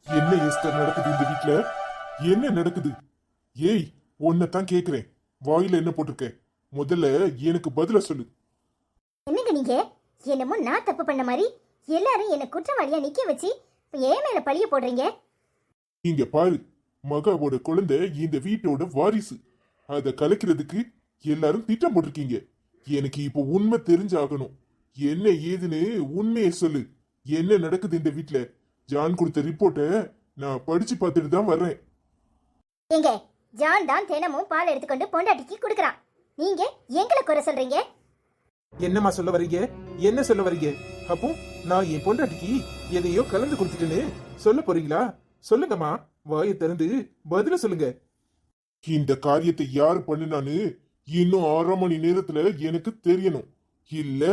என்ன எஸ்டர் நடக்குது இந்த வீட்ல? என்ன நடக்குது? ஏய், உன்னைத்தான் கேக்குறேன். வாயில என்ன போட்டிருக்க? முதல்ல எனக்கு பதில சொல்லு. என்னங்க நீங்க என்னமோ நான் தப்பு பண்ண மாதிரி எல்லாரும் என்ன குற்றவாளியா நிக்க வச்சு இப்ப ஏன் மேல பழிய போடுறீங்க? இங்க பாரு, மகாவோட குழந்தை இந்த வீட்டோட வாரிசு. அத கலைக்கிறதுக்கு எல்லாரும் திட்டம் போட்டிருக்கீங்க. எனக்கு இப்போ உண்மை தெரிஞ்சாகணும். என்ன ஏதுன்னு உண்மையை சொல்லு. என்ன நடக்குது இந்த வீட்ல? ஜான் கொடுத்த ரிப்போர்ட்டை நான் படிச்சு பார்த்துட்டு தான் வர்றேன். ஏங்க, ஜான் தான் தினமும் பால் எடுத்துக்கொண்டு பொண்டாட்டிக்கு கொடுக்கறான். நீங்க எங்களை குறை சொல்றீங்க? என்னம்மா சொல்ல வரீங்க? என்ன சொல்ல வரீங்க? அப்போ நான் என் பொண்டாட்டிக்கு எதையோ கலந்து கொடுத்துட்டேன்னு சொல்ல போறீங்களா? சொல்லுங்கம்மா, வாயை திறந்து பதில சொல்லுங்க. இந்த காரியத்தை யாரு பண்ணுனான்னு இன்னும் 1/2 மணி நேரத்துல எனக்கு தெரியணும். இல்ல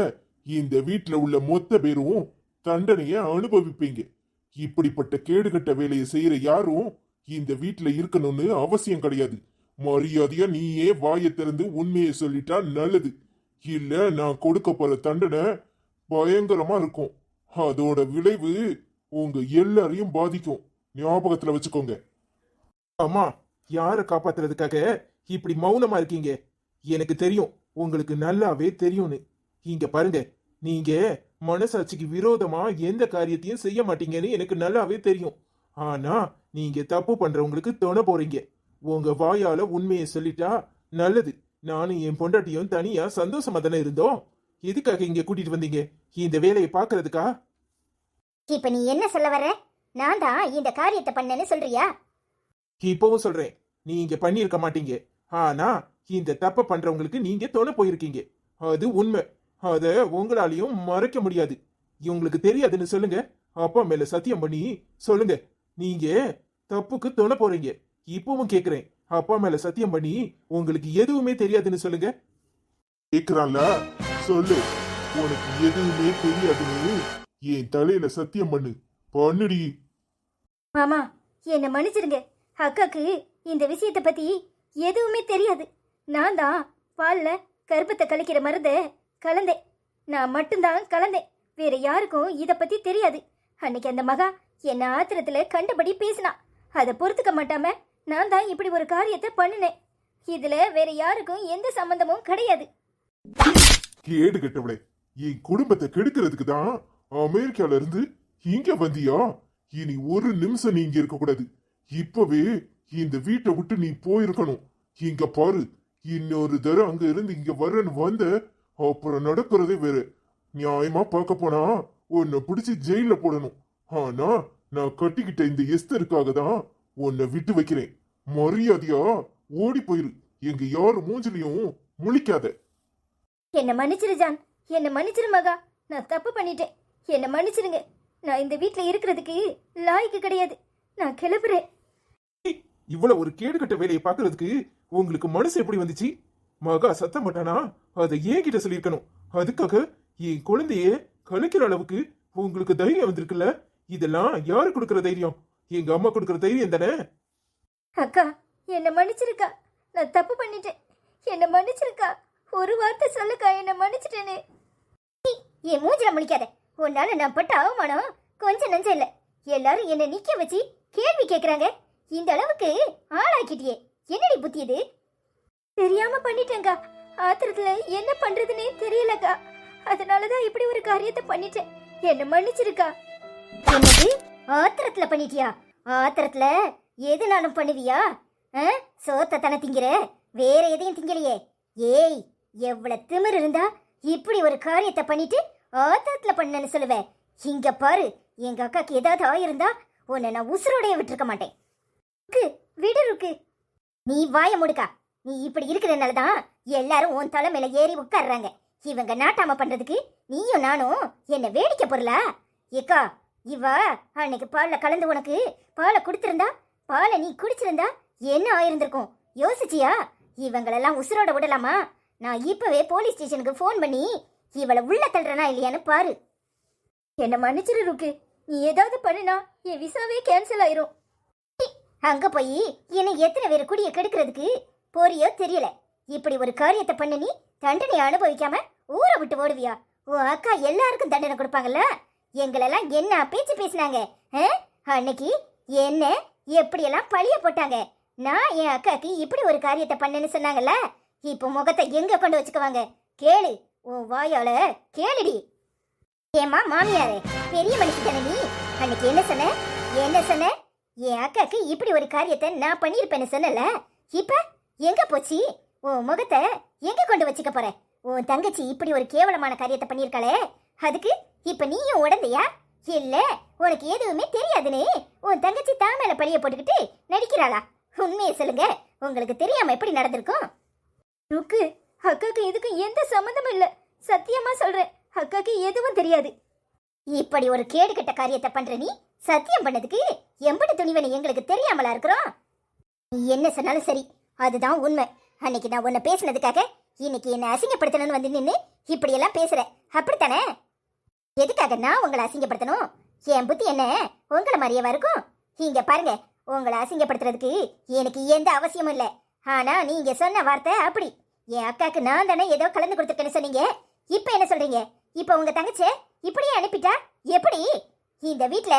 இந்த வீட்டுல உள்ள மொத்த பேரும் தண்டனைய அனுபவிப்பீங்க. இப்படிப்பட்ட கேடுகட்ட வேலையை செய்யற யாரும் இந்த வீட்டுல இருக்கணும்னு அவசியம் கிடையாது. மரியாதையா நீயே வாயை திறந்து உண்மையை சொல்லிட்டா நல்லது. இல்ல நான் கொடுக்க போற தண்டனை பயங்கரமா இருக்கும். அதோட விளைவு உங்க எல்லாரையும் பாதிக்கும். ஞாபகத்துல வச்சுக்கோங்க. அம்மா, யாரை காப்பாத்துறதுக்காக இப்படி மௌனமா இருக்கீங்க? எனக்கு தெரியும், உங்களுக்கு நல்லாவே தெரியும்னு. இங்க பாருங்க, நீங்க மனசாட்சிக்கு விரோதமா எந்த காரியத்தையும் செய்ய மாட்டீங்கன்னு எனக்கு நல்லாவே தெரியும். ஆனா நீங்க தப்பு பண்றவங்களுக்கு துணை போறீங்க. உங்க வாயால உண்மையை சொல்லிட்டா நல்லது. நானும் என் பொண்டாட்டியும் தனியா சந்தோஷமா தானே இருந்தோம். எதுக்காக இங்க கூட்டிட்டு வந்தீங்க? இந்த வேலையை பாக்குறதுக்கா? இப்ப நீ என்ன சொல்ல வர? நான் தான் இந்த காரியத்தை பண்ணேன்னு சொல்றியா? இப்பவும் சொல்றேன், நீங்க பண்ணியிருக்க மாட்டீங்க. ஆனா இந்த தப்ப பண்றவங்களுக்கு நீங்க துணை போயிருக்கீங்க. அது உண்மை. அத உங்களாலையும் மறைக்க முடியாது. உங்களுக்கு தெரியாதுன்னு சொல்லுங்க. அப்பா மேல சத்தியம் பண்ணி சொல்லுங்க, நீங்க தப்புக்கு துணை போறீங்க. இப்பவும் கேக்குறேன், அப்பா மேல சத்தியம் பண்ணி உங்களுக்கு எதுவுமே தெரியாதுன்னு சொல்லுங்க. கேக்குறான்ல, சொல்லு. உனக்கு எதுவுமே தெரியாதுன்னு என் தலையில சத்தியம் பண்ணு. பண்ணுடி. மாமா, என்ன மன்னிச்சிருங்க. அக்காக்கு இந்த விஷயத்தை பத்தி எதுவுமே தெரியாது. நான் தான் பால்ல கருப்பத்தை கலக்கிற மருந்தை கலந்தேன். நான் மட்டும்தான் கலந்தேன். வேற யாருக்கும் இத பத்தி தெரியாது. அன்னைக்கு அந்த மகா என்ன ஆத்திரத்துல கண்டபடி பேசினா. அதை பொறுத்துக்க மாட்டாம நான் தான் இப்படி ஒரு காரியத்தை பண்ணினேன். இதுல வேற யாருக்கும் எந்த சம்பந்தமும் கிடையாது. கேடு கெட்டவளே, என் குடும்பத்தை கெடுக்கிறதுக்கு தான் அமெரிக்கால இருந்து இங்க வந்தியா? இனி ஒரு நிமிஷம் நீ இங்க இருக்க கூடாது. இப்பவே இந்த வீட்டை விட்டு நீ போயிருக்கணும். இங்க பாரு, இன்னொரு தடவை அங்க இருந்து இங்க வரன்னு வந்த அப்புறம் நடக்கிறதே வேற. நியாயமா பார்க்க போனா உன்னை பிடிச்சி ஜெயில போடணும். ஆனா நான் கட்டிக்கிட்ட இந்த எஸ்தருக்காக தான் உன்னை விட்டு வைக்கிறேன். மரியாதையா ஓடி போயிரு. எங்க யாரு மூஞ்சிலையும் முழிக்காத. என்ன மன்னிச்சிரு ஜான், என்ன மன்னிச்சிரு மகா. நான் தப்பு பண்ணிட்டேன். என்ன மன்னிச்சிருங்க. நான் இந்த வீட்டுல இருக்கிறதுக்கு லாய்க்கு கிடையாது. நான் கிளம்புறேன். இவ்வளவு ஒரு கேடுகட்ட வேலையை பாக்குறதுக்கு உங்களுக்கு மனசு எப்படி வந்துச்சு? மகா சத்தம் போட்டானா அதை ஏன் கிட்ட சொல்லியிருக்கணும். அதுக்காக என் குழந்தைய கலைக்கிற அளவுக்கு உங்களுக்கு தைரியம் வந்திருக்குல்ல. இதெல்லாம் யாரு கொடுக்கற தைரியம்? எங்க அம்மா கொடுக்கற தைரியம் தானே. அக்கா, என்ன மன்னிச்சிருக்கா. நான் தப்பு பண்ணிட்டேன். என்ன மன்னிச்சிருக்கா. ஒரு வார்த்தை சொல்லுக்கா, என்ன மன்னிச்சிட்டேன்னு. என் மூஞ்சில முழிக்காத. உன்னால நான் பட்ட அவமானம் கொஞ்சம் நஞ்சம் இல்ல. எல்லாரும் என்ன நிக்க வச்சு கேள்வி கேக்குறாங்க. இந்த அளவுக்கு ஆளாக்கிட்டியே. என்னடி புத்தி இது? தெரியாம பண்ணிட்டேங்கா. ஆத்திரத்துல என்ன பண்றதுன்னே தெரியலக்கா. அதனாலதான் இப்படி ஒரு காரியத்தை பண்ணிட்டேன். என்ன மன்னிச்சிருக்கா. என்னது, ஆத்திரத்துல பண்ணிட்டியா? ஆத்திரத்துல எதுனாலும் பண்ணுவியா? சோத்த தானே திங்கிற, வேற எதையும் திங்கலையே. ஏய், எவ்வளவு திமிரு இருந்தா இப்படி ஒரு காரியத்தை பண்ணிட்டு ஆத்திரத்துல பண்ணன்னு சொல்லுவேன். இங்க பாரு, எங்க அக்காக்கு ஏதாவது ஆயிருந்தா உன்னை நான் உசுரோடைய விட்டுருக்க மாட்டேன். விடு ருக்கு. நீ வாய முடுக்கா. நீ இப்படி இருக்கிறதுனாலதான் எல்லாரும் உன் தலை மேல ஏறி உட்கார்றாங்க. இவங்க நாட்டாம பண்றதுக்கு நீயும் நானும் என்ன வேடிக்கை பொருளா? ஏக்கா, இவ அன்னைக்கு பால்ல கலந்து உனக்கு பாலை கொடுத்திருந்தா, பாலை நீ குடிச்சிருந்தா என்ன ஆயிருந்திருக்கும் யோசிச்சியா? இவங்களெல்லாம் உசுரோட விடலாமா? நான் இப்பவே போலீஸ் ஸ்டேஷனுக்கு போன் பண்ணி இவளை உள்ள தள்ளுறனா இல்லையான்னு பாரு. என்ன மன்னிச்சிரு ருக்கு. நீ ஏதாவது பண்ணினா என் விசாவே கேன்சல் ஆயிரும். அங்க போய் என்னை எத்தனை பேர் குடிய கெடுக்கிறதுக்கு போறியோ தெரியல. இப்படி ஒரு காரியத்தை பண்ண நீ தண்டனை அனுபவிக்காம ஊரை விட்டு ஓடுவியா? உன் அக்கா எல்லாருக்கும் தண்டனை கொடுப்பாங்கல்ல. எங்களெல்லாம் என்ன பேச்சு பேசினாங்க அன்னைக்கு? என்ன எப்படியெல்லாம் பழிய போட்டாங்க. நான் என் அக்காக்கு இப்படி ஒரு காரியத்தை பண்ணேன்னு சொன்னாங்கல்ல, இப்போ முகத்தை எங்க கொண்டு வச்சுக்குவாங்க? கேளு, உன் வாயால கேளுடி. ஏமா மாமியாரே, பெரிய மனுஷி தானே நீ. அன்னைக்கு என்ன சொன்ன? என்ன சொன்ன? என் அக்காக்கு இப்படி ஒரு காரியத்தை நான் பண்ணியிருப்பேன்னு சொன்னல, இப்ப எங்க போச்சு? உன் முகத்தை எங்க கொண்டு வச்சுக்க போற? உன் தங்கச்சி இப்படி ஒரு கேவலமான காரியத்தை பண்ணியிருக்காளே, அதுக்கு இப்ப நீயும் உடந்தையா? இல்ல உனக்கு எதுவுமே தெரியாதுன்னு உன் தங்கச்சி தான் மேல பழிய போட்டுக்கிட்டு நடிக்கிறாளா? உண்மையை சொல்லுங்க, உங்களுக்கு தெரியாம எப்படி நடந்திருக்கும்? ருக்கு, அக்காக்கு இதுக்கு எந்த சம்மந்தமும் இல்ல. சத்தியமா சொல்றேன், அக்காக்கு எதுவும் தெரியாது. இப்படி ஒரு கேடு கெட்ட காரியத்தை பண்ற நீ சத்தியம் பண்ணதுக்கு எம்படி துணிவனை எங்களுக்கு தெரியாமலா இருக்கிறோம்? நீ என்ன சொன்னாலும் சரி, அதுதான் உண்மை. அன்னைக்கு நான் உன்னை பேசினதுக்காக இன்னைக்கு என்ன அசிங்கப்படுத்தணும்னு வந்து நின்று இப்படி எல்லாம் பேசுற, அப்படித்தானே? எதுக்காக நான் உங்களை அசிங்கப்படுத்தணும்? என் புத்தி என்ன உங்களை மாதிரியவா இருக்கும்? இங்க பாருங்க, உங்களை அசிங்கப்படுத்துறதுக்கு எனக்கு எந்த அவசியமும் இல்லை. ஆனா நீங்க சொன்ன வார்த்தை அப்படி. என் அக்காக்கு நான் தானே ஏதோ கலந்து கொடுத்துருக்கேன்னு சொன்னீங்க. இப்ப என்ன சொல்றீங்க? இப்ப உங்க தங்கச்சி இப்படியே அனுப்பிட்டா எப்படி? இந்த வீட்ல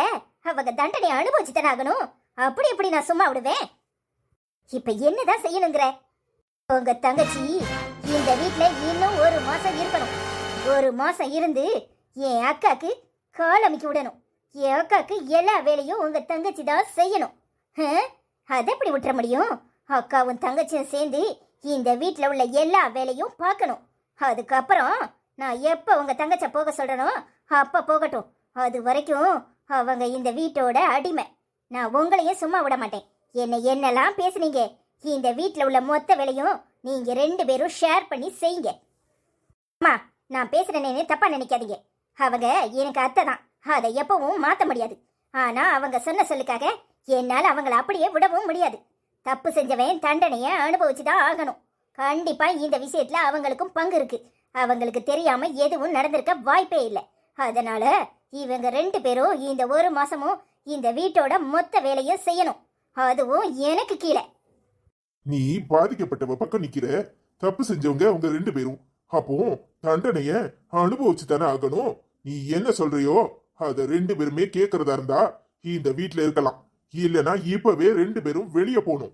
அவங்க தண்டனை அனுபவிச்சு தானே ஆகணும். அப்படி எப்படி நான் சும்மா விடுவேன்? இப்ப என்னதான் செய்யணுங்கிற? உங்க தங்கச்சி இந்த வீட்ல இன்னும் 1 மாசம் இருக்கணும். 1 மாசம் இருந்து என் அக்காக்கு கால் அமைக்க விடணும். என் அக்காக்கு எல்லா வேலையும் உங்க தங்கச்சி தான் செய்யணும். அதை எப்படி விட்டுற முடியும்? அக்காவும் தங்கச்சியும் சேர்ந்து இந்த வீட்ல உள்ள எல்லா வேலையும் பார்க்கணும். அதுக்கப்புறம் நான் எப்ப உங்க தங்கச்ச போக சொல்றனோ அப்ப போகட்டும். அது வரைக்கும் அவங்க இந்த வீட்டோட அடிமை. நான் உங்களையும் சும்மா விட மாட்டேன். என்னெல்லாம் பேசுனீங்க, இந்த வீட்ல உள்ள மொத்த வேலையும் நீங்க 2 பேரும் ஷேர் பண்ணி செய்யுங்க. அம்மா, நான் பேசுறேன்னு தப்பா நினைக்காதீங்க. அவங்க எனக்கு அத்தை தான், அதை எப்பவும் மாத்த முடியாது. ஆனா அவங்க சொன்ன சொல்லுக்காக என்னால அவங்கள அப்படியே விடவும் முடியாது. தப்பு செஞ்சவன் தண்டனைய அனுபவிச்சுதான் ஆகணும். கண்டிப்பா இந்த விஷயத்துல அவங்களுக்கும் பங்கு இருக்கு. அவங்களுக்கு தெரியாம எதுவும் நடந்திருக்க வாய்ப்பே இல்லை. அதனால இவங்க 2 பேரும் இந்த 1 மாசமும் இந்த வீட்டோட மொத்த வேலையும் செய்யணும். அதுவும் எனக்கு கீழே. நீ பாதிக்கப்பட்டவ பக்கம் நிக்கிற. தப்பு செஞ்சவங்க அவங்க 2 பேரும். அப்போ தண்டனைய அனுபவிச்சு தானே ஆகணும். நீ என்ன சொல்றியோ அத 2 பேருமே கேக்குறதா இருந்தா இந்த வீட்ல இருக்கலாம். இல்லனா இப்பவே 2 பேரும் வெளியே போகணும்.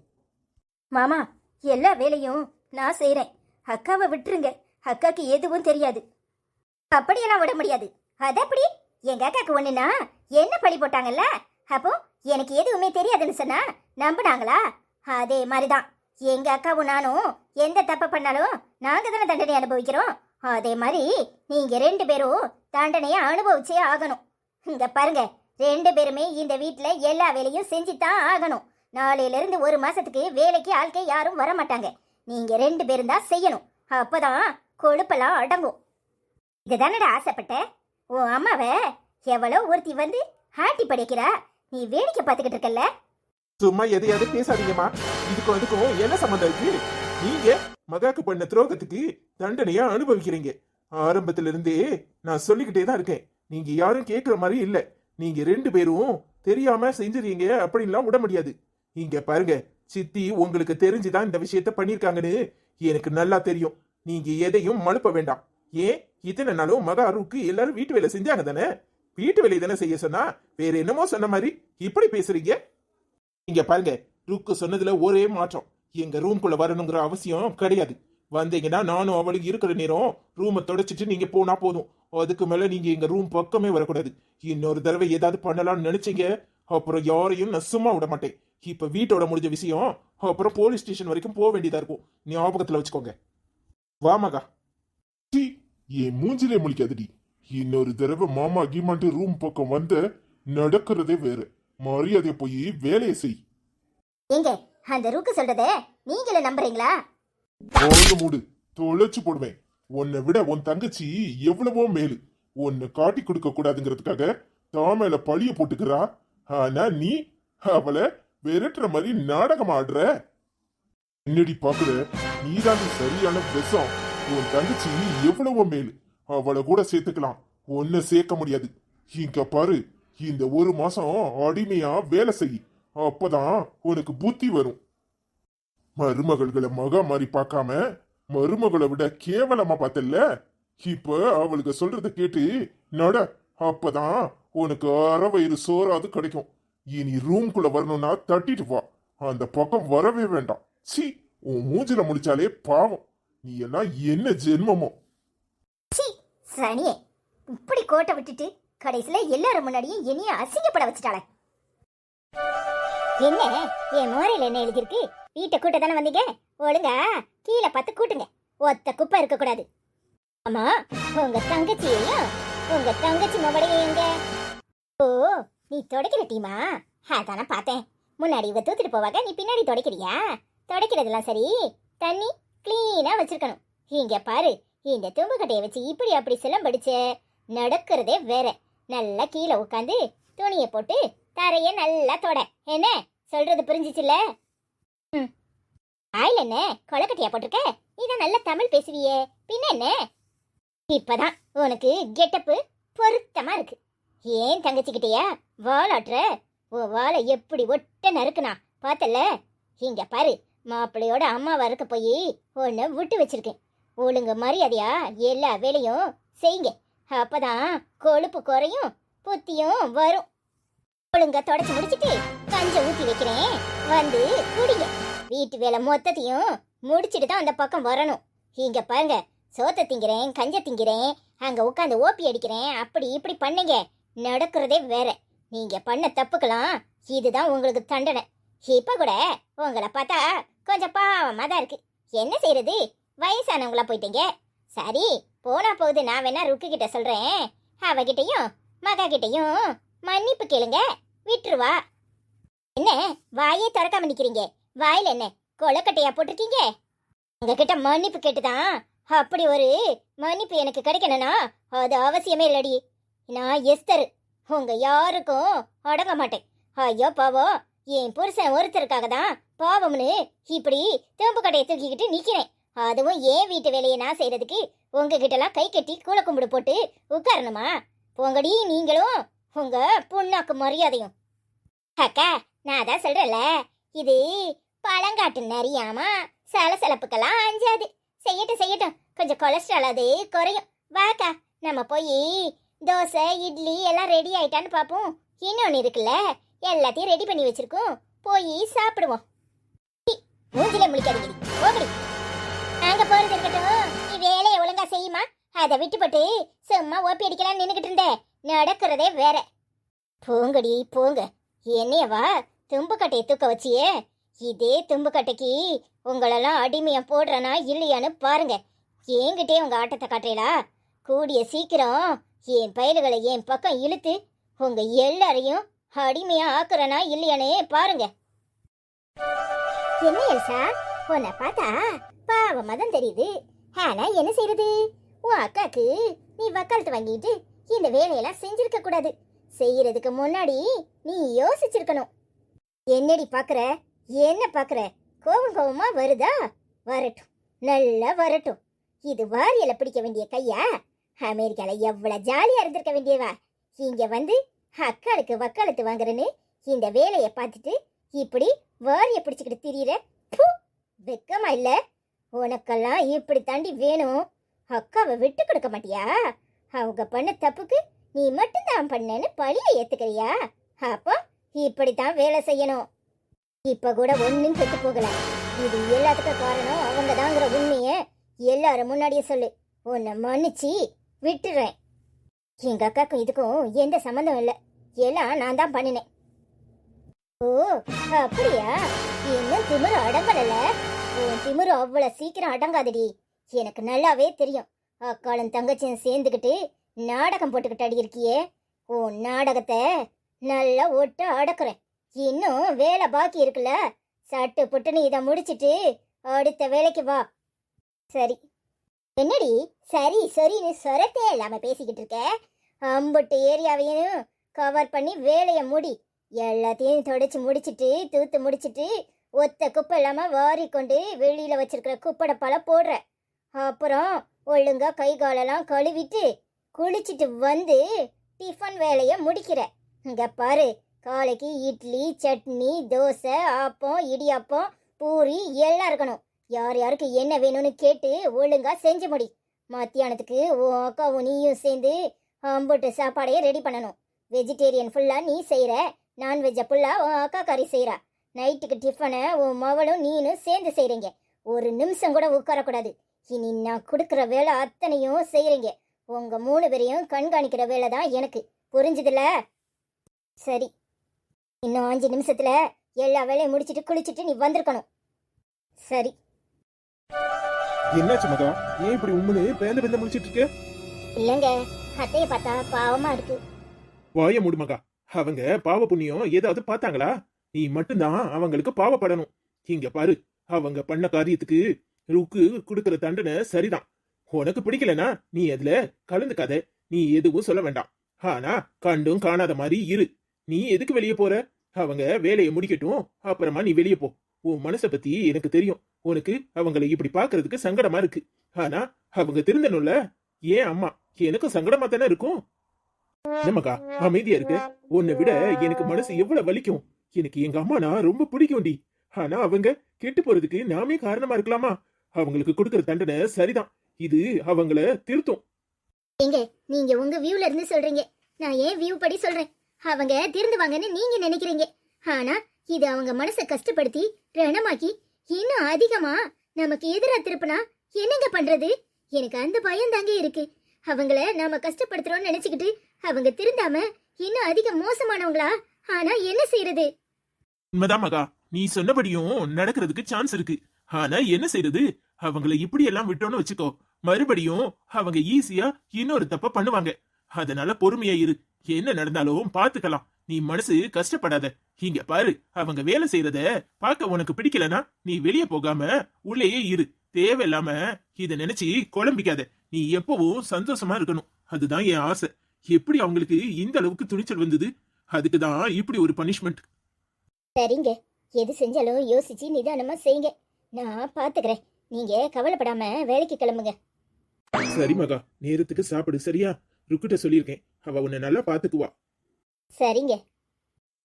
மாமா, எல்லா வேலையும் நான் செய்றேன். அக்காவை விட்டுருங்க. அக்காக்கு எதுவும் தெரியாது. அப்படியெல்லாம் விட முடியாது. அது எப்படி? எங்க அக்காக்கு ஒண்ணுனா என்ன பழி போட்டாங்கல்ல, அப்போ எனக்கு எதுவுமே தெரியாதுன்னு சொன்னா நம்பினாங்களா? அதே மாதிரிதான் எங்க அக்காவும் நானும் எந்த தப்பு பண்ணாலும் நாங்க தானே தண்டனை அனுபவிக்கிறோம். அதே மாதிரி நீங்க 2 பேரும் தண்டனையை அனுபவிச்சே ஆகணும். இங்க பாருங்க, 2 பேருமே இந்த வீட்டுல எல்லா வேலையும் செஞ்சுதான் ஆகணும். நாளையில இருந்து 1 மாசத்துக்கு வேலைக்கு ஆட்கே யாரும் வர மாட்டாங்க. நீங்க 2 பேரும் தான் செய்யணும். அப்பதான் கொழுப்பெல்லாம் அடங்கும். இதுதானடா ஆசைப்பட்ட? உன் அம்மாவை எவ்வளோ ஒருத்தி வந்து ஆட்டி படைக்கிறா, நீ வேடிக்கை பார்த்துக்கிட்டு இருக்கல்ல? சும்மா எதையாவது பேசாதீங்கம்மா. இதுக்கும் அதுக்கும் என்ன சம்மந்தம் இருக்கு? நீங்க மகாக்கு பண்ண துரோகத்துக்கு தண்டனையா அனுபவிக்கிறீங்க. ஆரம்பத்துல இருந்தே நான் சொல்லிக்கிட்டே தான் இருக்கேன். நீங்க யாரும் கேட்கிற மாதிரி இல்ல. நீங்க 2 பேரும் தெரியாம செஞ்சிருக்கீங்க அப்படின்லாம் விட முடியாது. இங்க பாருங்க, சித்தி உங்களுக்கு தெரிஞ்சுதான் இந்த விஷயத்த பண்ணிருக்காங்கன்னு எனக்கு நல்லா தெரியும். நீங்க எதையும் மழுப்ப வேண்டாம். ஏன் இத்தனை நாளும் மகாருக்கு எல்லாரும் வீட்டு வேலை செஞ்சாங்க தானே? வீட்டு வேலை தானே செய்ய சொன்னா வேற என்னமோ சொன்ன மாதிரி இப்படி பேசுறீங்க. இங்க பாருங்க, ருக்கு சொன்னதுல ஒரே மாற்றம். எங்க ரூம்குள்ள வரணுங்கிற அவசியம் கிடையாது. வந்தீங்கன்னா நானும் அவளுக்கு இருக்கிற நேரம் ரூமை தொடச்சிட்டு நீங்க போனா போதும். அதுக்கு மேல நீங்க எங்க ரூம் பக்கமே வரக்கூடாது. இன்னொரு தடவை ஏதாவது பண்ணலாம்னு நினைச்சீங்க, அப்புறம் யாரையும் நான் சும்மா விட மாட்டேன். இப்ப வீட்டோட முடிஞ்ச விஷயம், அப்புறம் போலீஸ் ஸ்டேஷன் வரைக்கும் போக வேண்டியதா இருக்கும். ஞாபகத்துல வச்சுக்கோங்க. வா மகா. என் மூஞ்சிலே முழிக்காதடி. இன்னொரு தடவை மாமா கீமான்ட்டு ரூம் பக்கம் வந்த நடக்கிறதே வேற. மரியாதை போய் வேலையை செய். எங்க அந்த ருக்கு சொல்றத நீங்களே நம்புறீங்களா? மூடு, தொலைச்சு போடுவேன். உன்னை விட உன் தங்கச்சி எவ்வளவோ மேலு. உன்னை காட்டி கொடுக்க கூடாதுங்கிறதுக்காக தான் மேல பழிய போட்டுக்கிறா. ஆனா நீ அவளை விரட்டுற மாதிரி நாடகம் ஆடுற. என்னடி பாக்குற? நீதான் சரியான விஷம். உன் தங்கச்சி எவ்வளவோ மேலு. அவளை கூட சேர்த்துக்கலாம், ஒன்ன சேர்க்க முடியாது. இங்க பாரு, இந்த 1 மாசம் அடிமையா வேலை செய். அப்பதான் உனக்கு புத்தி வரும். மருமகள்களை மகா மாதிரி பார்க்காம மருமகளை விட கேவலமா பார்த்தல்ல. இப்ப அவளுக்கு சொல்றத கேட்டு நட. அப்பதான் உனக்கு 1/2 வயிறு சோறாது கிடைக்கும். இனி ரூம்குள்ள வரணும்னா தட்டிட்டு வா, அந்த பக்கம் வரவே வேண்டாம். சீ, உன் மூஞ்சில முடிச்சாலே பாவம். நீ எல்லாம் என்ன ஜென்மமோ. சனியே, இப்படி கோட்டை விட்டுட்டு கடைசியில எல்லாரும் முன்னாடியும் என்னைய அசிங்கப்பட வச்சுட்டாளே. என்ன என் மோரையில என்ன எழுதிருக்கு? வீட்டை கூட்ட தானே வந்தீங்க, ஒழுங்கா கீழே பார்த்து கூட்டுங்க, ஒத்த குப்பை இருக்க கூடாது. ஆமா, உங்க தங்கச்சி மொபடையும் எங்க? ஓ, நீ துடைக்கிற டீமா? அதானே பார்த்தேன். முன்னாடி இவ தூத்துட்டு போவாங்க, நீ பின்னாடி துடைக்கிறியா? துடைக்கிறதுலாம் சரி, தண்ணி கிளீனா வச்சிருக்கணும். இங்க பாரு, இந்த தும்புக்கட்டையை வச்சு இப்படி அப்படி சிலம் படிச்ச நடக்கிறதே வேற. நல்லா கீழே உட்காந்து துணியை போட்டு தரைய நல்லா தொட. என்ன சொல்றது புரிஞ்சிச்சுல? ஆயில் என்ன கொலக்கட்டையா போட்டிருக்க? இதான் நல்ல தமிழ் பேசுவியே, பின்ன என்ன? இப்பதான் உனக்கு கெட்டப்பு பொருத்தமா இருக்கு. ஏன் தங்கச்சிக்கிட்டயா வாலாட்டுற? உன் வாழை எப்படி ஒட்ட நறுக்குனா பார்த்தல? இங்க பாரு, மாப்பிள்ளையோட அம்மாவா இருக்க போய் ஒன்னு விட்டு வச்சிருக்கேன். ஒழுங்கு மரியாதையா எல்லா வேலையும் செய்யுங்க, அப்பதான் கொழுப்பு குறையும் புத்தியும் வரும். ஒழுங்க தொடச்சு முடிச்சிட்டு கஞ்ச ஊத்தி வைக்கிறேன், வந்து குடிங்க. வீட்டு வேலை மொத்தத்தையும் முடிச்சிட்டு தான் அந்த பக்கம் வரணும். இங்க பாருங்க, சோத்த திங்கிறேன், கஞ்ச திங்கிறேன், அங்க உட்காந்து ஓப்பி அடிக்கிறேன், அப்படி இப்படி பண்ணுங்க. நடக்கிறதே வேற. நீங்க பண்ண தப்புக்கலாம் இதுதான் உங்களுக்கு தண்டனை. இப்ப கூட உங்களை பார்த்தா கொஞ்சம் பாவமா தான் இருக்கு. என்ன செய்யறது, வயசானவங்களா போயிட்டீங்க. சரி, போனா போகுது. நான் வேணா ருக்கு கிட்ட சொல்றேன், அவகிட்டையும் மகா கிட்டையும் மன்னிப்பு கேளுங்க, விட்டுருவா. என்ன வாயே திறக்காம நிக்கிறீங்க? வாயில என்ன கொலக்கட்டையா போட்டிருக்கீங்க? உங்ககிட்ட மன்னிப்பு கேட்டுதான் அப்படி ஒரு மன்னிப்பு எனக்கு கிடைக்கணும்னா அது அவசியமே இல்லடி. நான் எஸ்தர், உங்க யாருக்கும் அடங்க மாட்டேன். ஐயோ பாவம், என் புருஷன் ஒருத்தருக்காக தான் பாவம்னு இப்படி தேம்பு கடையை தூக்கிக்கிட்டு நிக்கிறேன். அதுவும் ஏன் வீட்டு வேலையை நான் செய்யறதுக்கு உங்ககிட்டலாம் கை கட்டி கூல கும்பிடு போட்டு உட்காரணுமா? போங்கடி நீங்களும் உங்க புண்ணாக்கு மரியாதையும். அக்கா, நான் தான் சொல்றேன்ல, இது பழங்காட்டு நரியாமா, சலசலப்புக்கெல்லாம் அஞ்சாது. செய்யட்டும், கொஞ்சம் கொலஸ்ட்ரால் அது குறையும். வாக்கா, நம்ம போய் தோசை இட்லி எல்லாம் ரெடி ஆயிட்டான்னு பார்ப்போம். இன்னொன்று இருக்குல்ல, எல்லாத்தையும் ரெடி பண்ணி வச்சிருக்கோம், போய் சாப்பிடுவோம். மூஞ்சில முழிக்காதீங்க, போகடி. அங்க போறது இருக்கட்டும், நீ வேலையை ஒழுங்கா செய்யுமா. அதை விட்டுப்பட்டு சும்மா ஓப்பி அடிக்கலாம் நின்னுகிட்டு இருந்த, நடக்கிறதே வேற. போங்கடி போங்க. என்னையவா தும்புக்கட்டையை தூக்க வச்சியே? இதே தும்புக்கட்டைக்கு உங்களெல்லாம் அடிமையா போடுறனா இல்லையான்னு பாருங்க. என்கிட்டே உங்க ஆட்டத்தை காட்டுறீங்களா? கூடிய சீக்கிரம் என் பயல்களை என் பக்கம் இழுத்து உங்க எல்லாரையும் அடிமையா ஆக்குறனா இல்லையானே பாருங்க. என்ன எல்சா, உன்னை பார்த்தா பாவமா தான் தெரியுது. ஆனா என்ன செய்யறது, உன் அக்காக்கு நீ வக்காலத்து வாங்கிட்டு இந்த வேலையெல்லாம் செஞ்சிருக்க கூடாது. செய்யறதுக்கு முன்னாடி நீ யோசிச்சிருக்கணும். என்னடி பாக்குற, என்ன பாக்குற? கோவமா வருதா? வரட்டும், நல்லா வரட்டும். இது வாரியல பிடிக்க வேண்டிய கையா? அமெரிக்கால எவ்வளவு ஜாலியா இருந்திருக்க வேண்டியவா, இங்க வந்து அக்காளுக்கு வக்காலத்து வாங்குறேன்னு இந்த வேலையை பார்த்துட்டு இப்படி வாரிய பிடிச்சுக்கிட்டு திரியிற. வெக்கமா இல்ல? உனக்கெல்லாம் இப்படி தாண்டி வேணும். அக்காவை விட்டு கொடுக்க மாட்டியா? அவங்க பண்ண தப்புக்கு நீ மட்டும்தான் பண்ணேன்னு பழிய ஏத்துக்கிறியா? அப்போ இப்படித்தான் வேலை செய்யணும். இப்ப கூட ஒன்னும் கெட்டு போகல. இது எல்லாத்துக்கும் காரணம் அவங்க தாங்கிற உண்மைய எல்லாரும் முன்னாடியே சொல்லு. உன்னை மன்னிச்சு விட்டுறேன். எங்க அக்காக்கும் இதுக்கும் எந்த சம்மந்தம் இல்லை, எல்லாம் நான் தான் பண்ணினேன். ஓ அப்படியா? இன்னும் திமிரு அடங்கல. உன் திமிரு அவ்வளவு சீக்கிரம் அடங்காதடி, எனக்கு நல்லாவே தெரியும். அக்காளும் தங்கச்சியும் சேர்ந்துக்கிட்டு நாடகம் போட்டுக்கிட்டு அடி இருக்கியே, உன் நாடகத்தை நல்லா ஒட்ட அடக்குறேன். இன்னும் வேலை பாக்கி இருக்குல்ல, சட்டு புட்டுன்னு இதை முடிச்சிட்டு அடுத்த வேலைக்கு வா. சரி. என்னடி சரி சரின்னு சொரத்தே இல்லாம பேசிக்கிட்டு இருக்க? அம்புட்டு ஏரியாவையும் கவர் பண்ணி வேலையை முடி. எல்லாத்தையும் தொடச்சு முடிச்சிட்டு தூத்து முடிச்சிட்டு ஒத்த குப்பை இல்லாம வாரி கொண்டு வெளியில வச்சிருக்கிற குப்படப்பால போடுற. அப்புறம் ஒழுங்கா கை காலெல்லாம் கழுவிட்டு குளிச்சுட்டு வந்து டிஃபன் வேலையை முடிக்கிற. இங்க பாரு, காலைக்கு இட்லி சட்னி தோசை ஆப்பம் இடியாப்பம் பூரி எல்லாம் இருக்கணும். யார் யாருக்கு என்ன வேணும்னு கேட்டு ஒழுங்கா செஞ்சு முடி. மத்தியானத்துக்கு உன் அக்காவும் நீயும் சேர்ந்து அம்புட்டு சாப்பாடையே ரெடி பண்ணணும். வெஜிடேரியன் ஃபுல்லா நீ செய்யற, நான்வெஜ்ஜை புல்லா உன் அக்கா கறி செய்கிறா. நைட்டுக்கு டிஃபனை உன் மவளும் நீனும் சேர்ந்து செய்கிறீங்க. ஒரு நிமிஷம் கூட உட்காரக்கூடாது. இனி நான் கொடுக்குற வேலை அத்தனையும் செய்கிறீங்க. உங்கள் 3 பேரையும் கண்காணிக்கிற வேலை தான் எனக்கு. புரிஞ்சுதுல? சரி, இன்னும் 5 நிமிஷத்தில் எல்லா வேலையும் முடிச்சிட்டு குளிச்சுட்டு நீ வந்திருக்கணும். சரி. என்னாச்சு மகா? ஏன் இப்படி உண்மையிலே பேந்த பேந்த முடிச்சிட்டு இருக்க? இல்லைங்க, அத்தையை பார்த்தா பாவமாக இருக்கு. வாய மூடு மகா. அவங்க பாவ புண்ணியம் ஏதாவது பார்த்தாங்களா? நீ மட்டும்தான் அவங்களுக்கு பாவப்படணும். இங்க பாரு, அவங்க பண்ண காரியத்துக்கு ருக்கு கொடுக்கிற தண்டனை சரிதான். உனக்கு பிடிக்கலனா நீ அதுல கலந்துக்காத. நீ எதுவும் சொல்ல வேண்டாம். ஆனா கண்டும் காணாத மாதிரி இரு. நீ எதுக்கு வெளியே போற? அவங்க வேலையை முடிக்கட்டும், அப்புறமா நீ வெளியே போ. உன் மனசை பத்தி எனக்கு தெரியும். உனக்கு அவங்களை இப்படி பாக்குறதுக்கு சங்கடமா இருக்கு. ஆனா அவங்க திருந்தணும்ல. ஏன் அம்மா, எனக்கும் சங்கடமா தானே இருக்கும். என்னமக்கா அமைதியா இருக்கு? உன்னை விட எனக்கு மனசு எவ்வளவு வலிக்கும். எனக்கு எங்க அம்மானா ரொம்ப பிடிக்கும்டி. ஆனா அவங்க கெட்டு போறதுக்கு நாமே காரணமா இருக்கலாமா? அவங்களுக்கு கொடுக்கற தண்டனை சரிதான். இது அவங்கள திருத்தும். எங்க நீங்க உங்க வியூல இருந்து சொல்றீங்க, நான் ஏன் வியூ படி சொல்றேன். அவங்க திருந்துவாங்கன்னு நீங்க நினைக்கிறீங்க. ஆனா இது அவங்க மனசை கஷ்டப்படுத்தி ரணமாக்கி இன்னும் அதிகமா நமக்கு எதிரா திருப்பினா என்னங்க பண்றது? எனக்கு அந்த பயம் தாங்க இருக்கு. அவங்கள நாம கஷ்டப்படுத்துறோம்னு நினைச்சுக்கிட்டு அவங்க திருந்தாம இன்னும் அதிக மோசமானவங்களா? ஆனா என்ன செய்யறது? உண்மைதான் மகா, நீ சொன்னபடியும் நடக்கிறதுக்கு சான்ஸ் இருக்கு. ஆனா என்ன செய்யறது? அவங்கள இப்படி எல்லாம் விட்டோன்னு வச்சுக்கோ, மறுபடியும் அவங்க ஈஸியா இன்னொரு தப்ப பண்ணுவாங்க. அதனால பொறுமையா இரு. என்ன நடந்தாலும் பாத்துக்கலாம். நீ மனசு கஷ்டப்படாத. இங்க பாரு, அவங்க வேலை செய்யறத பார்க்க உனக்கு பிடிக்கலனா நீ வெளியே போகாம உள்ளேயே இரு. தேவையில்லாம இத நினைச்சு குழம்பிக்காத. நீ எப்பவும் சந்தோஷமா இருக்கணும். அதுதான் என் ஆசை. எப்படி அவங்களுக்கு இந்த அளவுக்கு துணிச்சல் வந்தது? அதுக்குதான் இப்படி ஒரு பனிஷ்மெண்ட். சரிங்க, எது செஞ்சாலும் யோசிச்சு நிதானமா செய்யுங்க. நான் பாத்துக்கிறேன். நீங்க கவலைப்படாம வேலைக்கு கிளம்புங்க. சரி மகா, நேரத்துக்கு சாப்பிடு. சரியா? ருக்கிட்ட சொல்லியிருக்கேன், அவ உன்னை நல்லா பாத்துக்குவா. சரிங்க.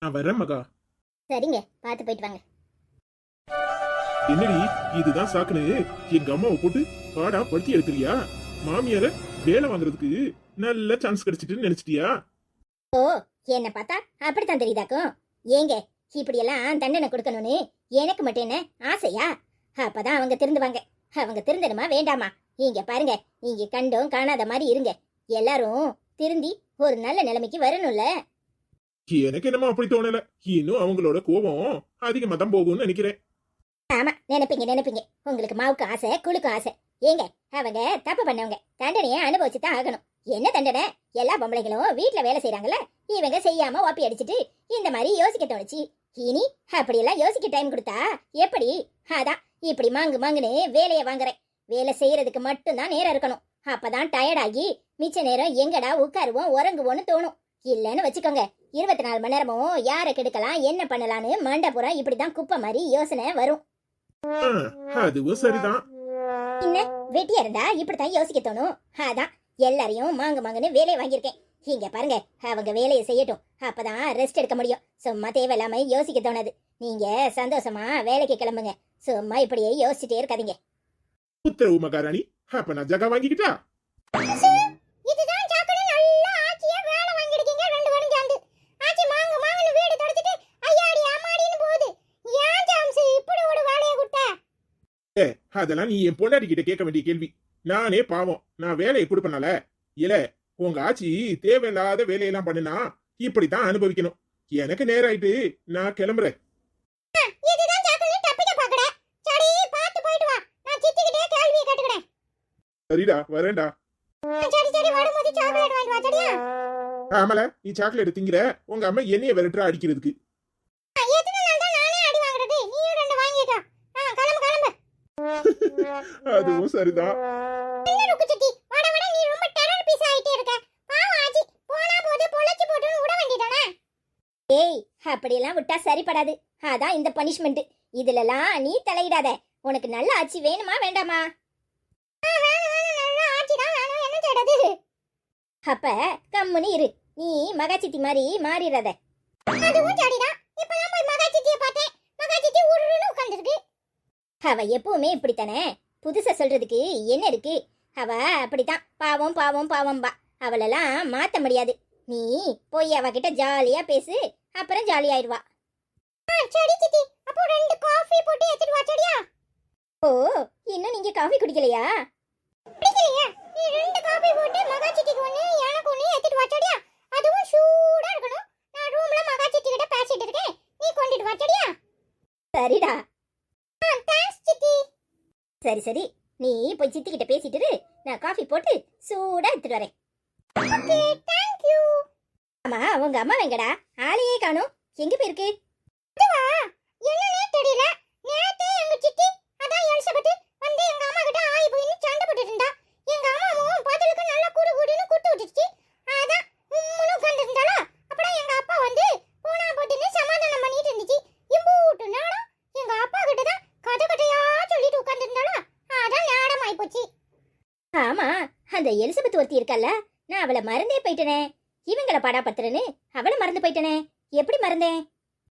நான் வரேன் மகா. சரிங்க, பார்த்து போயிட்டு வாங்க. என்னடி இதுதான் சாக்குன்னு எங்க அம்மாவை போட்டு பாடா படுத்தி எடுக்கிறியா? மாமியார வேலை வாங்குறதுக்கு நல்ல சான்ஸ் கிடைச்சிட்டு நினைச்சிட்டியா? ஓ, என்ன பார்த்தா அப்படித்தான் தெரியுதாக்கும். ஏங்க இப்படியெல்லாம் தண்டனை கொடுக்கணும்னு எனக்கு மட்டும் என்ன ஆசையா? அப்பதான் அவங்க திருந்துவாங்க. அவங்க திருந்தணுமா வேண்டாமா? இங்க பாருங்க, நீங்க கண்டும் காணாத மாதிரி இருங்க. எல்லாரும் திருந்தி ஒரு நல்ல நிலைமைக்கு வரணும்ல. எனக்கு என்னமோ அப்படி தோணல. இன்னும் அவங்களோட கோபம் அதிகமா தான் போகும்னு நினைக்கிறேன். ஆமா, நினைப்பீங்க. உங்களுக்கு மாவுக்கு ஆசை, குளுக்கு ஆசை. ஏங்க அவங்க தப்பு பண்ணவங்க, தண்டனையை அனுபவிச்சுதான் ஆகணும். என்ன தண்டனை? எல்லா பொம்பளைகளும் வீட்டுல வேலை செய்யறாங்கல்ல, இவங்க செய்யாம ஓப்பி அடிச்சிட்டு இந்த மாதிரி யோசிக்க தோணுச்சு. இனி அப்படியெல்லாம் யோசிக்க டைம் கொடுத்தா எப்படி? அதான் இப்படி மாங்குன்னு வேலையை வாங்குறேன். வேலை செய்யறதுக்கு மட்டும்தான் நேரம் இருக்கணும். அப்பதான் டயர்டாகி மிச்ச நேரம் எங்கடா உட்காருவோம் உறங்குவோன்னு தோணும். இல்லன்னு வச்சுக்கோங்க, 24 மணி நேரமும் யாரை கெடுக்கலாம், என்ன பண்ணலான்னு மண்டபுரம் இப்படிதான் குப்பை மாதிரி யோசனை வரும். அதுவும் சரிதான். என்ன வெட்டியா இருந்தா இப்படித்தான் யோசிக்க தோணும். அதான் எல்லாரையும் மாங்குன்னு வேலையை வாங்கியிருக்கேன். இங்க பாருங்க, அவங்க வேலையை செய்யட்டும், அப்பதான் ரெஸ்ட் எடுக்க முடியும். சும்மா தேவையில்லாம யோசிக்க தோணாது. நீங்க சந்தோஷமா வேலைக்கு கிளம்புங்க. சும்மா இப்படியே யோசிச்சுட்டே இருக்காதீங்க. உத்தரவு மகாராணி. அப்ப நான் ஜகா வாங்கிக்கிட்டா? இதுதான் ஜாக்கனே, நல்லா ஆச்சியா வேலை வாங்கிடுக்கீங்க ரெண்டு பேரும் சேர்ந்து. ஆச்சி மாங்குன்னு வீடு தொடச்சிட்டு ஐயாடி அம்மாடின்னு போகுது. ஏன் ஜாம்ஸ் இப்படி ஒரு வேலையை கொடுத்த? அதெல்லாம் நீ என் பொண்டாடி கிட்ட கேட்க வேண்டிய கேள்வி. நானே பாவம், நான் வேலையை கொடுப்பனால. இல்ல, உங்க ஆச்சி தேவையில்லாத வேலையெல்லாம் பண்ணுனா இப்படித்தான் அனுபவிக்கணும். எனக்கு நேரம் ஆயிட்டு, நான் கிளம்புறேன். இதுதான் ஜாக்கனே, தப்பிக்க பாக்கற. சரி, பார்த்து போயிட்டு வா. நான் சித்திக்கிட்டே கேள்வியை கேட்டுக்கறேன். சரிடா, வரேன்டா. சரி வரும்போது சாக்லேட் வாங்கிட்டு வா. சரியா? ஆமல, நீ சாக்லேட் திங்கிற, உங்க அம்மா என்னைய விரட்டுறா அடிக்கிறதுக்கு. எத்தனை நாள் தான் நானே அடி வாங்குறது? நீயும் 2 வாங்கிட்டா. கிளம்பு. அதுவும் சரிதான். என்ன ருக்கு சித்தி, வட நீ ரொம்ப டெரர் பீஸ் ஆயிட்டே இருக்க. பாவம் ஆச்சி, போனா போது பொளச்சி போட்டு விட வேண்டியதானே? ஏய், அப்படியெல்லாம் விட்டா சரிப்படாது. அதான் இந்த பனிஷ்மெண்ட். இதுலலாம் நீ தலையிடாத. உனக்கு நல்ல ஆச்சி வேணுமா வேண்டாமா? வேணும், நல்ல ஆச்சி தான் வேணும். என்ன செய்யறது? அப்ப கம்முனு இரு. நீ மகாச்சித்தி மாதிரி மாறிடாத. அதுவும் சரிதான். இப்பதான் போய் மகாச்சித்தியை பார்த்தேன். மகாச்சித்தி உருன்னு உட்கார்ந்திருக்கு. அவ எப்பவுமே இப்படித்தானே. புதுசா சொல்றதுக்கு என்ன இருக்கு? அவ அப்படித்தான். பாவம் பா. அவளெல்லாம் மாத்த முடியாது. நீ போய் அவகிட்ட ஜாலியா பேசு. அப்புறம் ஜாலி ஆயிடுவா. சரி சித்தி, அப்போ 2 காஃபி போட்டு எடுத்துட்டு வா சரியா? ஓ, இன்னும் நீங்க காஃபி குடிக்கலையா? குடிக்கலையா? நீ 2 காஃபி போட்டு மகா சித்திக்கு ஒண்ணு எனக்கு ஒண்ணு எடுத்துட்டு வா சரியா? அதுவும் சூடா இருக்கணும். நான் ரூம்ல மகா சித்தி கிட்ட பேசிட்டு இருக்கேன், நீ கொண்டுட்டு வா சரியா? சரிடா. தேங்க்ஸ் சித்தி. சரி சரி, நீ போய் சித்தி கிட்ட பேசிட்டு இரு, நான் காஃபி போட்டு சூடா எடுத்துட்டு வரேன். Okay, thank you. அம்மா, உங்க அம்மா எங்கடா? ஆளையே காணோம், எங்க போயிருக்கு? அதுவா, என்னன்னே தெரியல. நேத்தே எங்க சித்தி அதான் எலிசபெத் வந்து எங்க அம்மா கிட்ட ஆயி போயின்னு சண்டை போட்டுட்டு இருந்தா. எங்க அம்மாவும் பதிலுக்கு நல்லா குடு குடுன்னு குட்டு விட்டுச்சு. அதான் உம்முன்னு உட்கார்ந்து இருந்தாளா. அப்புறம் எங்க அப்பா வந்து போனா போட்டுன்னு சமாதானம் பண்ணிட்டு இருந்துச்சு. இம்பூட்டு நேரம் எங்க அப்பா கிட்ட தான் கதை கதையா சொல்லிட்டு உட்கார்ந்து இருந்தாளா. அதான் நேரம் ஆயி போச்சு. ஆமா, அந்த எலிசபெத் ஒருத்தி இருக்கல்ல, நான் அவளை மறந்தே போயிட்டனே. இவங்கள பாடா பத்துறேன்னு அவளை மறந்து போயிட்டனே. எப்படி மறந்தேன்?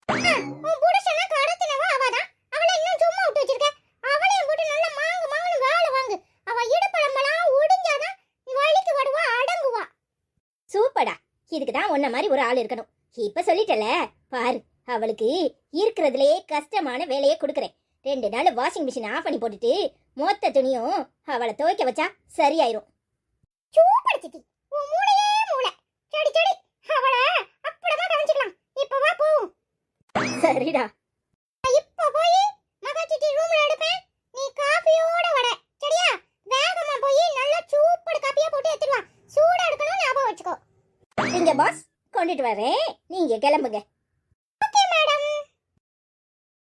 உன் புருஷனை கடத்தினவ அவதான். அவளை இன்னும் சும்மா விட்டு வச்சிருக்க. அவளையும் போட்டு நல்லா மாங்கு மாங்குன்னு வேலை வாங்கு. அவ இடுப்பளம்பெல்லாம் ஒடிஞ்சாதான் வலிக்கு வருவா, அடங்குவா. சூப்பரா, இதுக்கு தான் உன்ன மாதிரி ஒரு ஆள் இருக்கணும். இப்ப சொல்லிட்டல பாரு, அவளுக்கு இருக்கிறதுலயே கஷ்டமான வேலையை கொடுக்கறேன். 2 நாள் வாஷிங் மிஷின் ஆஃப் பண்ணி போட்டுட்டு மொத்த துணியும் அவளை துவைக்க வச்சா சரியாயிரும். சூப்பர் சித்தி, உன் மூளையே மூளை. சரி சரி, அவளை அப்புறமா கவனிச்சுக்கலாம். இப்ப வா போவோம். சரிடா. இப்ப போய் மகா சித்தி ரூம்ல எடுப்பேன், நீ காஃபியோட வர சரியா? வேகமா போய் நல்லா சூப்பர் காப்பியா போட்டு எடுத்துட்டு வா. சூடா எடுக்கணும், ஞாபகம் வச்சுக்கோ. இங்க பாஸ் கொண்டுட்டு வரேன், நீங்க கிளம்புங்க.